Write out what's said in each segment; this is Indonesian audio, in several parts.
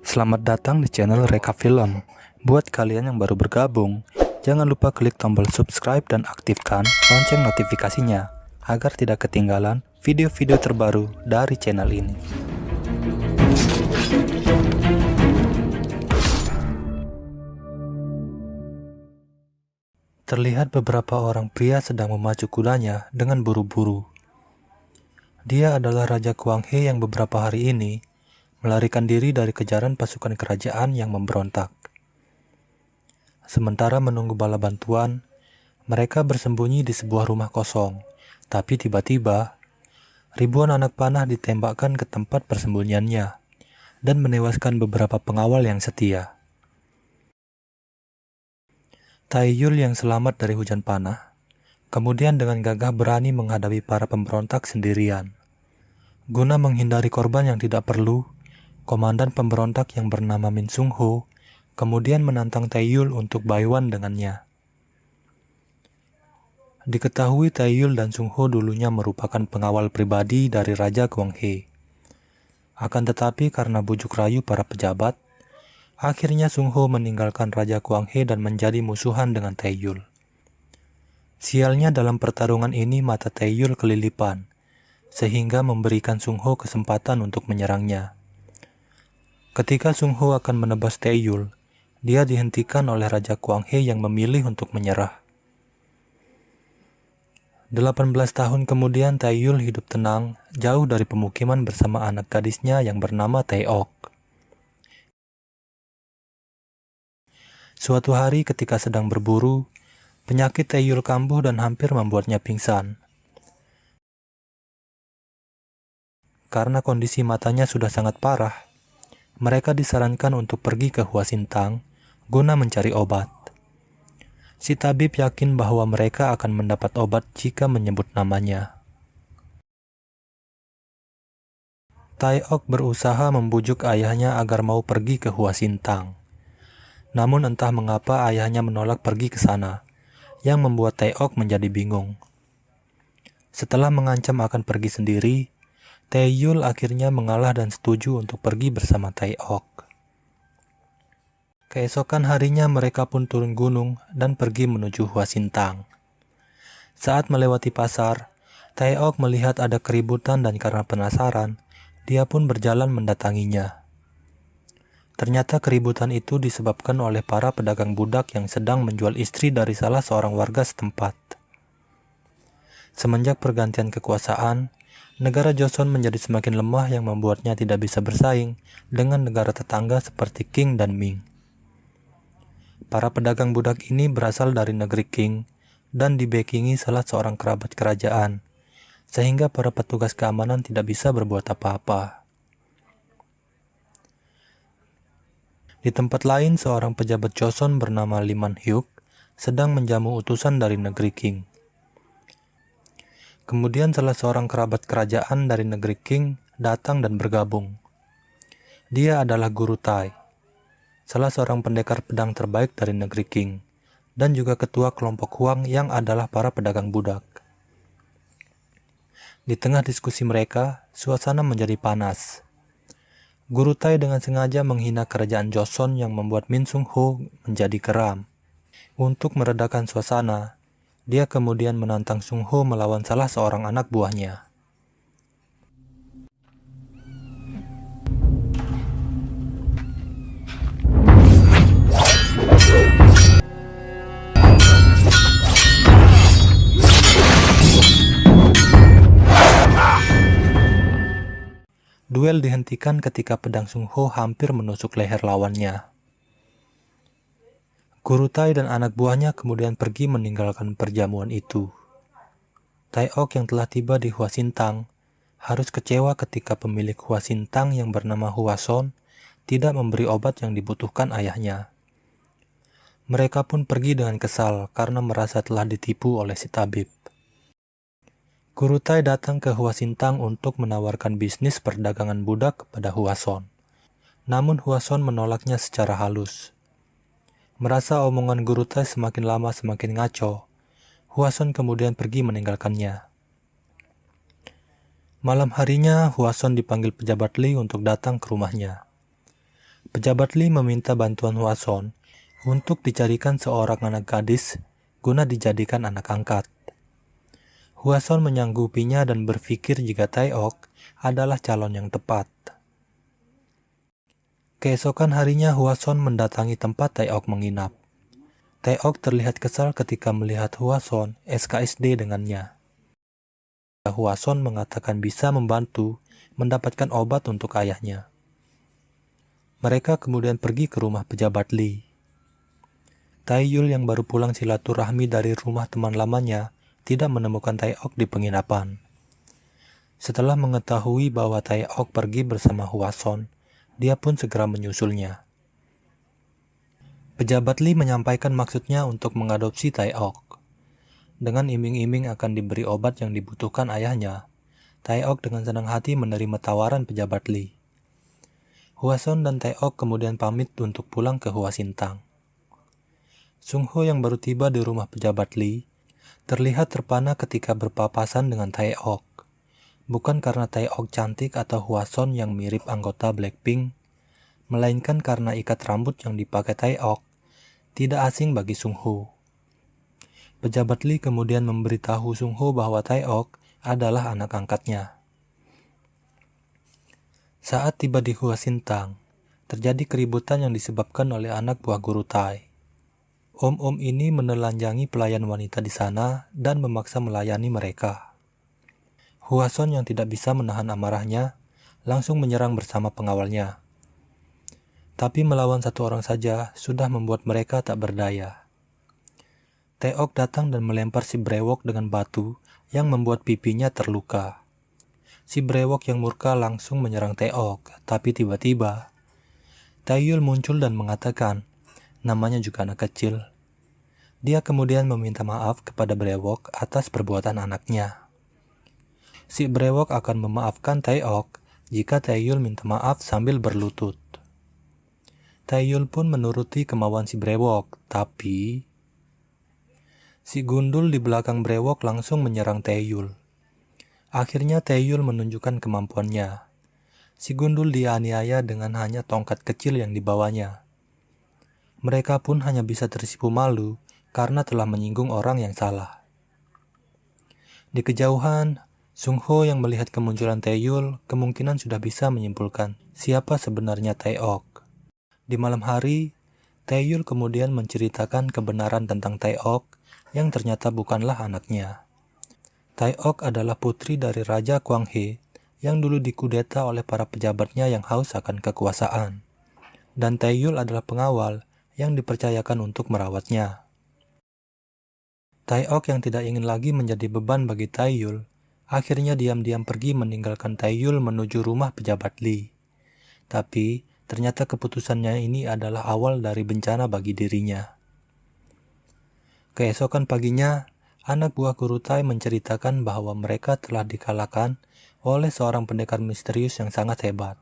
Selamat datang di channel Reka Film. Buat kalian yang baru bergabung, jangan lupa klik tombol subscribe dan aktifkan lonceng notifikasinya agar tidak ketinggalan video-video terbaru dari channel ini. Terlihat beberapa orang pria sedang memacu kudanya dengan buru-buru. Dia adalah Raja Kuang He yang beberapa hari ini melarikan diri dari kejaran pasukan kerajaan yang memberontak. Sementara menunggu bala bantuan, mereka bersembunyi di sebuah rumah kosong. Tapi tiba-tiba, ribuan anak panah ditembakkan ke tempat persembunyiannya dan menewaskan beberapa pengawal yang setia. Taiyul yang selamat dari hujan panah, kemudian dengan gagah berani menghadapi para pemberontak sendirian. Guna menghindari korban yang tidak perlu, komandan pemberontak yang bernama Min Sung Ho kemudian menantang Taiyul untuk baiwan dengannya. Diketahui Taiyul dan Sung Ho dulunya merupakan pengawal pribadi dari Raja Kuang He. Akan tetapi karena bujuk rayu para pejabat, akhirnya Sung Ho meninggalkan Raja Kuang He dan menjadi musuhan dengan Taiyul. Sialnya dalam pertarungan ini mata Taiyul kelilipan, sehingga memberikan Sung Ho kesempatan untuk menyerangnya. Ketika Sung Ho akan menebas Taiyul, dia dihentikan oleh Raja Kuang He yang memilih untuk menyerah. 18 tahun kemudian Taiyul hidup tenang, jauh dari pemukiman bersama anak gadisnya yang bernama Taeok. Suatu hari ketika sedang berburu, penyakit Taiyul kambuh dan hampir membuatnya pingsan. Karena kondisi matanya sudah sangat parah, mereka disarankan untuk pergi ke Hua Sintang guna mencari obat. Si tabib yakin bahwa mereka akan mendapat obat jika menyebut namanya. Taeok berusaha membujuk ayahnya agar mau pergi ke Hua Sintang. Namun entah mengapa ayahnya menolak pergi ke sana, yang membuat Taeok menjadi bingung. Setelah mengancam akan pergi sendiri, Taiyul akhirnya mengalah dan setuju untuk pergi bersama Taeok. Keesokan harinya mereka pun turun gunung dan pergi menuju Hua Sintang. Saat melewati pasar, Taeok melihat ada keributan dan karena penasaran, dia pun berjalan mendatanginya. Ternyata keributan itu disebabkan oleh para pedagang budak yang sedang menjual istri dari salah seorang warga setempat. Semenjak pergantian kekuasaan, negara Joseon menjadi semakin lemah yang membuatnya tidak bisa bersaing dengan negara tetangga seperti Qing dan Ming. Para pedagang budak ini berasal dari negeri Qing dan dibekingi salah seorang kerabat kerajaan, sehingga para petugas keamanan tidak bisa berbuat apa-apa. Di tempat lain, seorang pejabat Joseon bernama Lee Man-hyuk sedang menjamu utusan dari negeri Qing. Kemudian salah seorang kerabat kerajaan dari negeri Qing datang dan bergabung. Dia adalah Guru Tai, salah seorang pendekar pedang terbaik dari negeri Qing, dan juga ketua kelompok Huang yang adalah para pedagang budak. Di tengah diskusi mereka, suasana menjadi panas. Guru Tai dengan sengaja menghina kerajaan Joseon yang membuat Min Sung Ho menjadi geram. Untuk meredakan suasana, dia kemudian menantang Sung Ho melawan salah seorang anak buahnya. Duel dihentikan ketika pedang Sung Ho hampir menusuk leher lawannya. Guru Tai dan anak buahnya kemudian pergi meninggalkan perjamuan itu. Taeok yang telah tiba di Hua Sintang harus kecewa ketika pemilik Hua Sintang yang bernama Hua Son tidak memberi obat yang dibutuhkan ayahnya. Mereka pun pergi dengan kesal karena merasa telah ditipu oleh si tabib. Guru Tai datang ke Hua Sintang untuk menawarkan bisnis perdagangan budak kepada Hua Son. Namun Hua Son menolaknya secara halus. Merasa omongan Guru Tai semakin lama semakin ngaco, Hua Son kemudian pergi meninggalkannya. Malam harinya, Hua Son dipanggil pejabat Li untuk datang ke rumahnya. Pejabat Li meminta bantuan Hwason untuk dicarikan seorang anak gadis guna dijadikan anak angkat. Hwason menyanggupinya dan berpikir jika Taeok adalah calon yang tepat. Keesokan harinya Hwason mendatangi tempat Taeok menginap. Taeok terlihat kesal ketika melihat Hwason SKSD dengannya. Hwason mengatakan bisa membantu mendapatkan obat untuk ayahnya. Mereka kemudian pergi ke rumah pejabat Li. Taeyul yang baru pulang silaturahmi dari rumah teman lamanya tidak menemukan Taeok di penginapan. Setelah mengetahui bahwa Taeok pergi bersama Hwason, dia pun segera menyusulnya. Pejabat Li menyampaikan maksudnya untuk mengadopsi Taeok. Dengan iming-iming akan diberi obat yang dibutuhkan ayahnya, Taeok dengan senang hati menerima tawaran pejabat Li. Hwason dan Taeok kemudian pamit untuk pulang ke Hwasintang. Sungho yang baru tiba di rumah pejabat Li terlihat terpana ketika berpapasan dengan Taeok. Bukan karena Taeok cantik atau Hwason yang mirip anggota Blackpink, melainkan karena ikat rambut yang dipakai Taeok tidak asing bagi Sungho. Pejabat Li kemudian memberitahu Sungho bahwa Taeok adalah anak angkatnya. Saat tiba di Hwasintang, terjadi keributan yang disebabkan oleh anak buah guru Tai. Om-om ini menelanjangi pelayan wanita di sana dan memaksa melayani mereka. Hwason yang tidak bisa menahan amarahnya langsung menyerang bersama pengawalnya. Tapi melawan satu orang saja sudah membuat mereka tak berdaya. Taeok datang dan melempar si brewok dengan batu yang membuat pipinya terluka. Si brewok yang murka langsung menyerang Taeok, tapi tiba-tiba Taeyul muncul dan mengatakan, namanya juga anak kecil. Dia kemudian meminta maaf kepada brewok atas perbuatan anaknya. Si brewok akan memaafkan Taeok jika Taeyul minta maaf sambil berlutut. Taeyul pun menuruti kemauan si brewok, tapi si gundul di belakang brewok langsung menyerang Taeyul. Akhirnya Taeyul menunjukkan kemampuannya. Si gundul dianiaya dengan hanya tongkat kecil yang dibawanya. Mereka pun hanya bisa tersipu malu karena telah menyinggung orang yang salah. Di kejauhan, Sungho yang melihat kemunculan Taeyul kemungkinan sudah bisa menyimpulkan siapa sebenarnya Taeok. Di malam hari, Taeyul kemudian menceritakan kebenaran tentang Taeok yang ternyata bukanlah anaknya. Taeok adalah putri dari Raja Kwanghe yang dulu dikudeta oleh para pejabatnya yang haus akan kekuasaan. Dan Taeyul adalah pengawal yang dipercayakan untuk merawatnya. Taeok yang tidak ingin lagi menjadi beban bagi Taeyul, akhirnya diam-diam pergi meninggalkan Taeyul menuju rumah pejabat Li. Tapi, ternyata keputusannya ini adalah awal dari bencana bagi dirinya. Keesokan paginya, anak buah guru Tai menceritakan bahwa mereka telah dikalahkan oleh seorang pendekar misterius yang sangat hebat.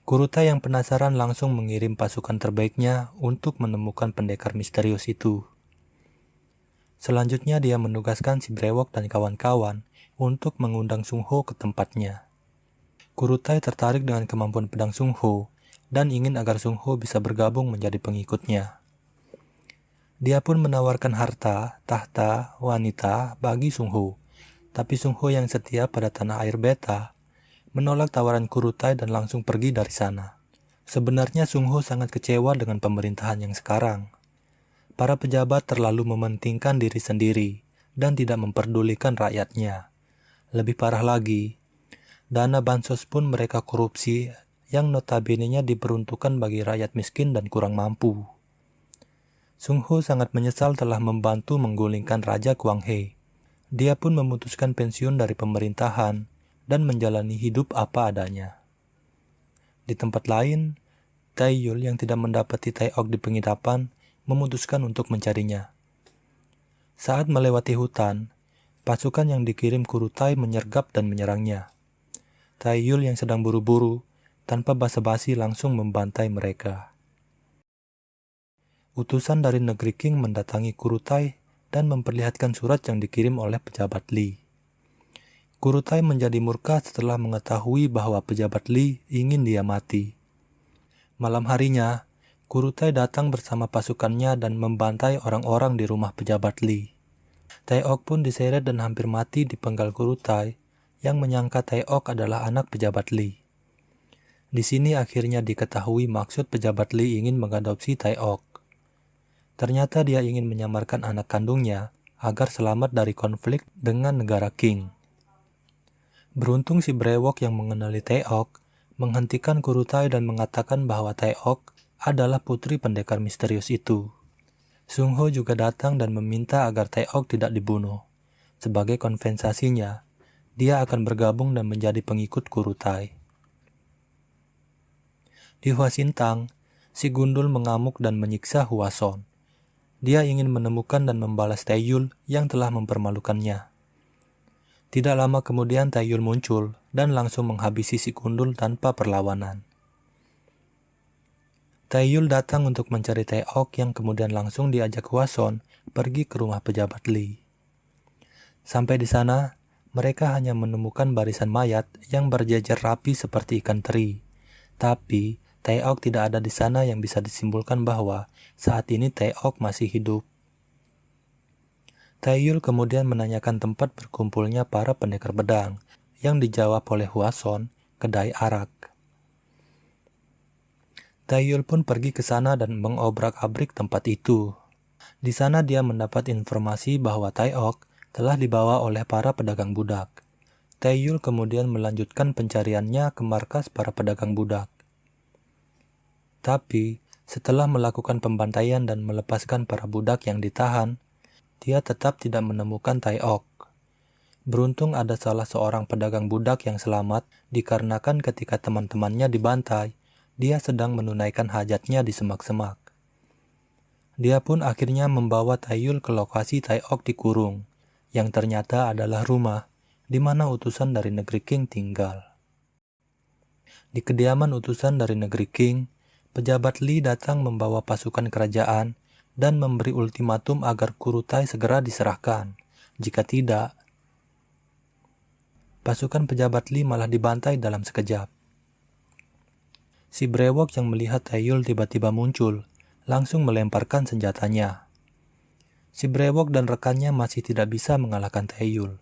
Guru Tai yang penasaran langsung mengirim pasukan terbaiknya untuk menemukan pendekar misterius itu. Selanjutnya dia menugaskan si brewok dan kawan-kawan untuk mengundang Sungho ke tempatnya. Guru Tai tertarik dengan kemampuan pedang Sungho dan ingin agar Sungho bisa bergabung menjadi pengikutnya. Dia pun menawarkan harta, tahta, wanita bagi Sungho, tapi Sungho yang setia pada tanah air beta menolak tawaran guru Tai dan langsung pergi dari sana. Sebenarnya Sungho sangat kecewa dengan pemerintahan yang sekarang. Para pejabat terlalu mementingkan diri sendiri dan tidak memperdulikan rakyatnya. Lebih parah lagi, dana bansos pun mereka korupsi yang notabene-nya diperuntukkan bagi rakyat miskin dan kurang mampu. Sungho sangat menyesal telah membantu menggulingkan Raja Kwanghe. Dia pun memutuskan pensiun dari pemerintahan dan menjalani hidup apa adanya. Di tempat lain, Taeyul yang tidak mendapati Taeok di penginapan memutuskan untuk mencarinya. Saat melewati hutan, pasukan yang dikirim guru Tai menyergap dan menyerangnya. Taeyul yang sedang buru-buru, tanpa basa-basi langsung membantai mereka. Utusan dari negeri Qing mendatangi guru Tai dan memperlihatkan surat yang dikirim oleh pejabat Li. Guru Tai menjadi murka setelah mengetahui bahwa pejabat Li ingin dia mati. Malam harinya, Kurutai datang bersama pasukannya dan membantai orang-orang di rumah pejabat Li. Taeok pun diseret dan hampir mati dipenggal Kurutai yang menyangka Taeok adalah anak pejabat Li. Di sini akhirnya diketahui maksud pejabat Li ingin mengadopsi Taeok. Ternyata dia ingin menyamarkan anak kandungnya agar selamat dari konflik dengan negara Qing. Beruntung si brewok yang mengenali Taeok menghentikan Kurutai dan mengatakan bahwa Taeok adalah putri pendekar misterius itu. Sung Ho juga datang dan meminta agar Taeok tidak dibunuh. Sebagai kompensasinya, dia akan bergabung dan menjadi pengikut Kurutai. Di Hwasintang, si gundul mengamuk dan menyiksa Hwason. Dia ingin menemukan dan membalas Taeyul yang telah mempermalukannya. Tidak lama kemudian Taeyul muncul dan langsung menghabisi si gundul tanpa perlawanan. Taeyul datang untuk mencari Taeok yang kemudian langsung diajak Hwason pergi ke rumah pejabat Li. Sampai di sana, mereka hanya menemukan barisan mayat yang berjejer rapi seperti ikan teri. Tapi, Taeok tidak ada di sana yang bisa disimpulkan bahwa saat ini Taeok masih hidup. Taeyul kemudian menanyakan tempat berkumpulnya para pendekar pedang yang dijawab oleh Hwason, kedai arak. Taeyul pun pergi ke sana dan mengobrak-abrik tempat itu. Di sana dia mendapat informasi bahwa Taeok telah dibawa oleh para pedagang budak. Taeyul kemudian melanjutkan pencariannya ke markas para pedagang budak. Tapi, setelah melakukan pembantaian dan melepaskan para budak yang ditahan, dia tetap tidak menemukan Taeok. Beruntung ada salah seorang pedagang budak yang selamat dikarenakan ketika teman-temannya dibantai, dia sedang menunaikan hajatnya di semak-semak. Dia pun akhirnya membawa Taeyul ke lokasi Taeok dikurung, yang ternyata adalah rumah di mana utusan dari negeri Qing tinggal. Di kediaman utusan dari negeri Qing, pejabat Li datang membawa pasukan kerajaan dan memberi ultimatum agar Kurutai segera diserahkan. Jika tidak, pasukan pejabat Li malah dibantai dalam sekejap. Si brewok yang melihat Taeyul tiba-tiba muncul, langsung melemparkan senjatanya. Si brewok dan rekannya masih tidak bisa mengalahkan Taeyul.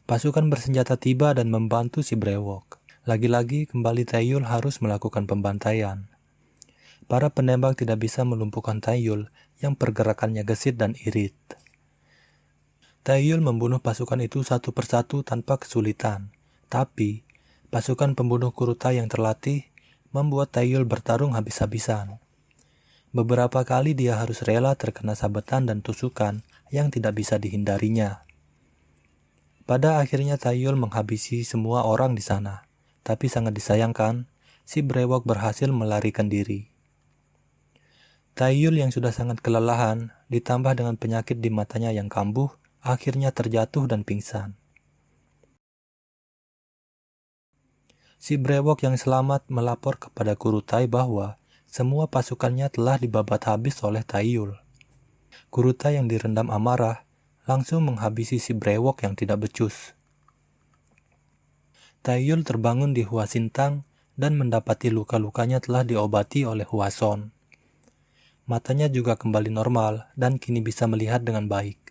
Pasukan bersenjata tiba dan membantu si brewok. Lagi-lagi kembali Taeyul harus melakukan pembantaian. Para penembak tidak bisa melumpuhkan Taeyul yang pergerakannya gesit dan irit. Taeyul membunuh pasukan itu satu persatu tanpa kesulitan. Tapi, pasukan pembunuh Kurutai yang terlatih membuat Taeyul bertarung habis-habisan. Beberapa kali dia harus rela terkena sabetan dan tusukan yang tidak bisa dihindarinya. Pada akhirnya Taeyul menghabisi semua orang di sana, tapi sangat disayangkan, si brewok berhasil melarikan diri. Taeyul yang sudah sangat kelelahan, ditambah dengan penyakit di matanya yang kambuh, akhirnya terjatuh dan pingsan. Si brewok yang selamat melapor kepada Kurutai bahwa semua pasukannya telah dibabat habis oleh Taeyul. Kurutai yang direndam amarah langsung menghabisi si brewok yang tidak becus. Taeyul terbangun di Hwasintang dan mendapati luka-lukanya telah diobati oleh Hwason. Matanya juga kembali normal dan kini bisa melihat dengan baik.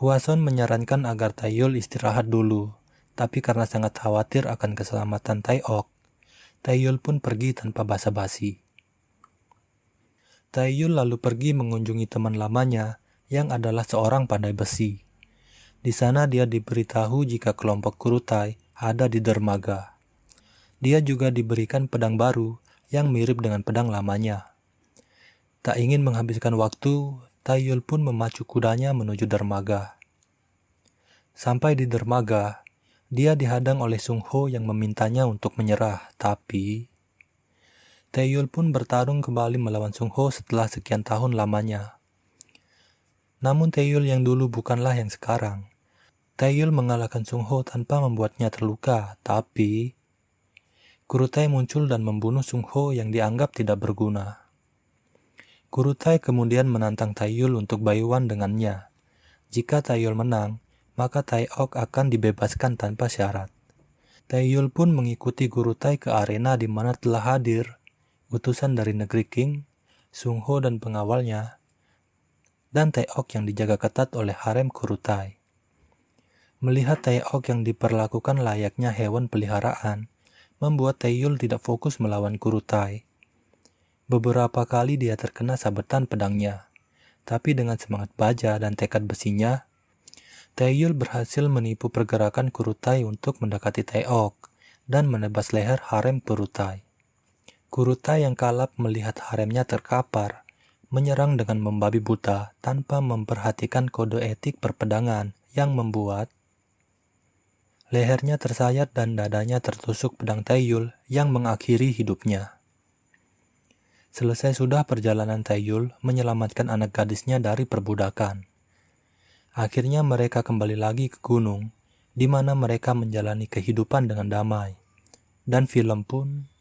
Hwason menyarankan agar Taeyul istirahat dulu. Tapi karena sangat khawatir akan keselamatan Taeok, Taeyul pun pergi tanpa basa-basi. Taeyul lalu pergi mengunjungi teman lamanya yang adalah seorang pandai besi. Di sana dia diberitahu jika kelompok Kurutai ada di dermaga. Dia juga diberikan pedang baru yang mirip dengan pedang lamanya. Tak ingin menghabiskan waktu, Taeyul pun memacu kudanya menuju dermaga. Sampai di dermaga, dia dihadang oleh Sung Ho yang memintanya untuk menyerah, tapi Taeyul pun bertarung kembali melawan Sung Ho setelah sekian tahun lamanya. Namun Taeyul yang dulu bukanlah yang sekarang. Taeyul mengalahkan Sung Ho tanpa membuatnya terluka, tapi Kurutai muncul dan membunuh Sung Ho yang dianggap tidak berguna. Kurutai kemudian menantang Taeyul untuk bayuan dengannya. Jika Taeyul menang, maka Taeok akan dibebaskan tanpa syarat. Taeyul pun mengikuti Kurutai ke arena di mana telah hadir utusan dari negeri King, Sung Ho dan pengawalnya, dan Taeok yang dijaga ketat oleh harem Kurutai. Melihat Taeok yang diperlakukan layaknya hewan peliharaan, membuat Taeyul tidak fokus melawan Kurutai. Beberapa kali dia terkena sabetan pedangnya, tapi dengan semangat baja dan tekad besinya, Taeyul berhasil menipu pergerakan Kurutai untuk mendekati Taeok dan menebas leher harem Kurutai. Kurutai yang kalap melihat haremnya terkapar, menyerang dengan membabi buta tanpa memperhatikan kode etik perpedangan yang membuat lehernya tersayat dan dadanya tertusuk pedang Taeyul yang mengakhiri hidupnya. Selesai sudah perjalanan Taeyul menyelamatkan anak gadisnya dari perbudakan. Akhirnya mereka kembali lagi ke gunung, di mana mereka menjalani kehidupan dengan damai. Dan film pun